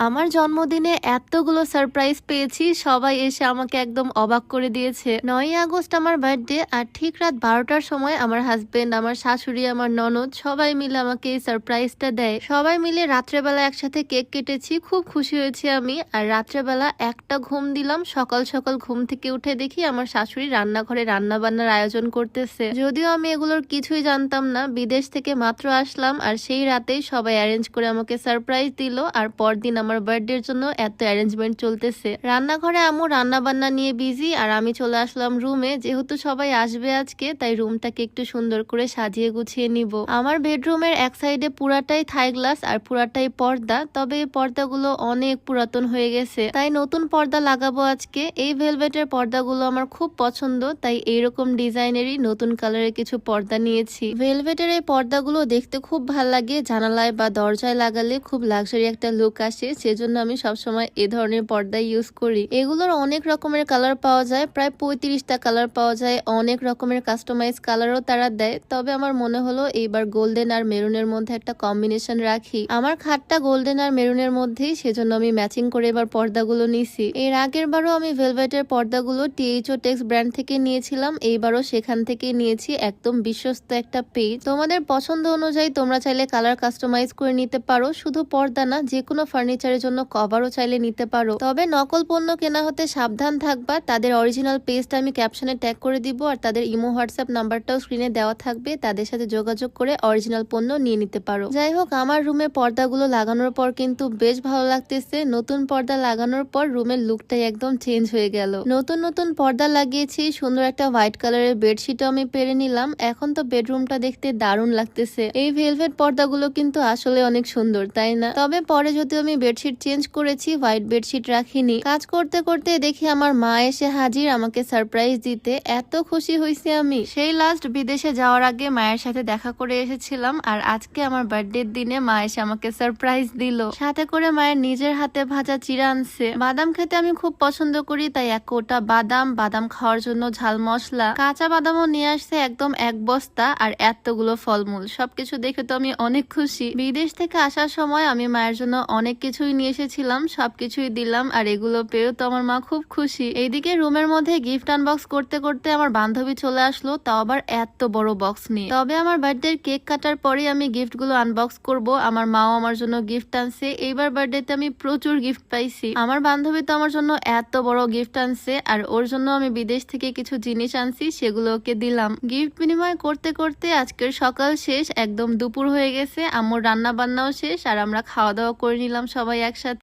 আমার জন্মদিনে এতগুলো সারপ্রাইজ পেয়েছি, সবাই এসে আমাকে একদম অবাক করে দিয়েছে। 9ই আগস্ট আমার বার্থডে, আর ঠিক রাত 12টার সময় আমার হাজবেন্ড, আমার শাশুড়ি, আমার ননদ সবাই মিলে আমাকে এই সারপ্রাইজটা দেয়। সবাই মিলে রাত্রেবেলা একসাথে কেক কেটেছি, খুব খুশি হয়েছি আমি। আর রাত্রেবেলা একটা ঘুম দিলাম, সকাল সকাল ঘুম থেকে উঠে দেখি আমার শাশুড়ি রান্নাঘরে রান্না বান্নার আয়োজন করতেছে। যদিও আমি এগুলোর কিছুই জানতাম না, বিদেশ থেকে মাত্র আসলাম, আর সেই রাতেই সবাই অ্যারেঞ্জ করে আমাকে সারপ্রাইজ দিল। আর পরদিন আমার বার্থডের জন্য এত অ্যারেঞ্জমেন্ট চলতেছে। রান্নাঘরে আম্মু রান্না বান্না নিয়ে বিজি, আর আমি চলে আসলাম রুমে। যেহেতু সবাই আসবে আজকে, তাই রুমটাকে একটু সুন্দর করে সাজিয়ে গুছিয়ে নিব। আমার বেডরুমের এক সাইডে পুরাটাই থাই গ্লাস আর পুরাটাই পর্দা, তবে এই পর্দাগুলো অনেক পুরাতন হয়ে গেছে, তাই নতুন পর্দা লাগাবো আজকে। এই ভেলভেটের পর্দাগুলো আমার খুব পছন্দ, তাই এইরকম ডিজাইনেরই নতুন কালারের কিছু পর্দা নিয়েছি। ভেলভেটের এই পর্দাগুলো দেখতে খুব ভাল লাগে, জানালায় বা দরজায় লাগালে খুব লাক্সারি একটা লুক আসে, সেজন্য আমি সবসময় এ ধরনের পর্দা ইউজ করি। এগুলোর অনেক রকমের কালার পাওয়া যায়, প্রায় 35টা কালার পাওয়া যায়, অনেক রকমের কাস্টমাইজ কালারও তারা দেয়। তবে আমার মনে হলো এইবার গোল্ডেন আর মেরুনের মধ্যে একটা কম্বিনেশন রাখি। আমার খাটটা গোল্ডেন আর মেরুনের মধ্যেই, সেজন্য আমি ম্যাচিং করে এবার পর্দাগুলো নিছি। এর আগের বারও আমি ভেলভেটের পর্দাগুলো টিএইচও টেক্স ব্র্যান্ড থেকে নিয়েছিলাম, এইবারও সেখান থেকে নিয়েছি, একদম বিশ্বস্ত একটা পেজ। তোমাদের পছন্দ অনুযায়ী তোমরা চাইলে কালার কাস্টমাইজ করে নিতে পারো। শুধু পর্দা না, যে কোনো ফার্নিচারের জন্য কভারও চাইলে নিতে পারো। তবে নকল পণ্য কেনা হতে সাবধান থাকবা। তাদের অরিজিনাল পেজটা আমি ক্যাপশনে ট্যাগ করে দিব, আর তাদের ইমো হোয়াটসঅ্যাপ নাম্বারটাও স্ক্রিনে দেওয়া থাকবে, তাদের সাথে যোগাযোগ করে অরিজিনাল পণ্য নিয়ে নিতে পারো। যাই হোক, আমার রুমে পর্দাগুলো লাগানোর পর কিন্তু বেশ ভালো লাগতেছে। নতুন পর্দা লাগানোর পর রুমের লুকটাই একদম চেঞ্জ হয়ে গেল। নতুন নতুন পর্দা লাগিয়েছি, সুন্দর একটা হোয়াইট কালারের বেডশিটও আমি পেরে নিলাম। এখন তো বেডরুমটা দেখতে দারুণ লাগতেছে। এই ভেলভেট পর্দাগুলো কিন্তু আসলে অনেক সুন্দর, তাই না? তবে পরে যদিও আমি বেডশিট চেঞ্জ করেছি, হোয়াইট বেডশিট রাখিনি। কাজ করতে করতে দেখি আমার মা এসে হাজির আমাকে সারপ্রাইজ দিতে। এত খুশি হয়েছি আমি। সেই লাস্ট বিদেশে যাওয়ার আগে মায়ের সাথে দেখা করে এসেছিলাম, আর আজকে আমার বার্থডের দিনে মা এসে আমাকে সারপ্রাইজ দিল। সাথে করে মায়ের নিজের হাতে ভাজা চিড়া আনছে। বাদাম খেতে আমি খুব পছন্দ করি, তাই এক কোটা বাদাম, বাদাম খাওয়ার জন্য ঝাল মশলা, কাঁচা বাদামও নিয়ে আসছে একদম এক বস্তা, আর এতগুলো ফলমূল। সবকিছু দেখে তো আমি অনেক খুশি। বিদেশ থেকে আসার সময় আমি মায়ের জন্য অনেক কিছুই নিয়ে এসেছিলাম, সবকিছুই দিলাম, আর এগুলো পেয়েও তো আমার মা খুব খুশি। এইদিকে রুমের মধ্যে গিফট আনবক্স করতে করতে আমার বান্ধবী চলে আসলো, তাও আবার এত বড় বক্স নিয়ে। তবে আমার বার্থডে কেক কাটার পরে আমি গিফট গুলো আনবক্স করব। আমার মাও আমার জন্য গিফট আনছে। এইবার বার্থডেতে আমি প্রচুর গিফট পাইছি। আমার বান্ধবী তো আমার জন্য এত বড় গিফট আনছে, আর ওর জন্য আমি বিদেশ থেকে কিছু জিনিস আনছি, সেগুলো ওকে দিলাম। গিফট বিনিময় করতে করতে আজকের সকাল শেষ, একদম দুপুর হয়ে গেছে। আম্মুর রান্না বান্নাও শেষ, আর আমরা খাওয়া দাওয়া করে নিলাম সবাই একসাথে।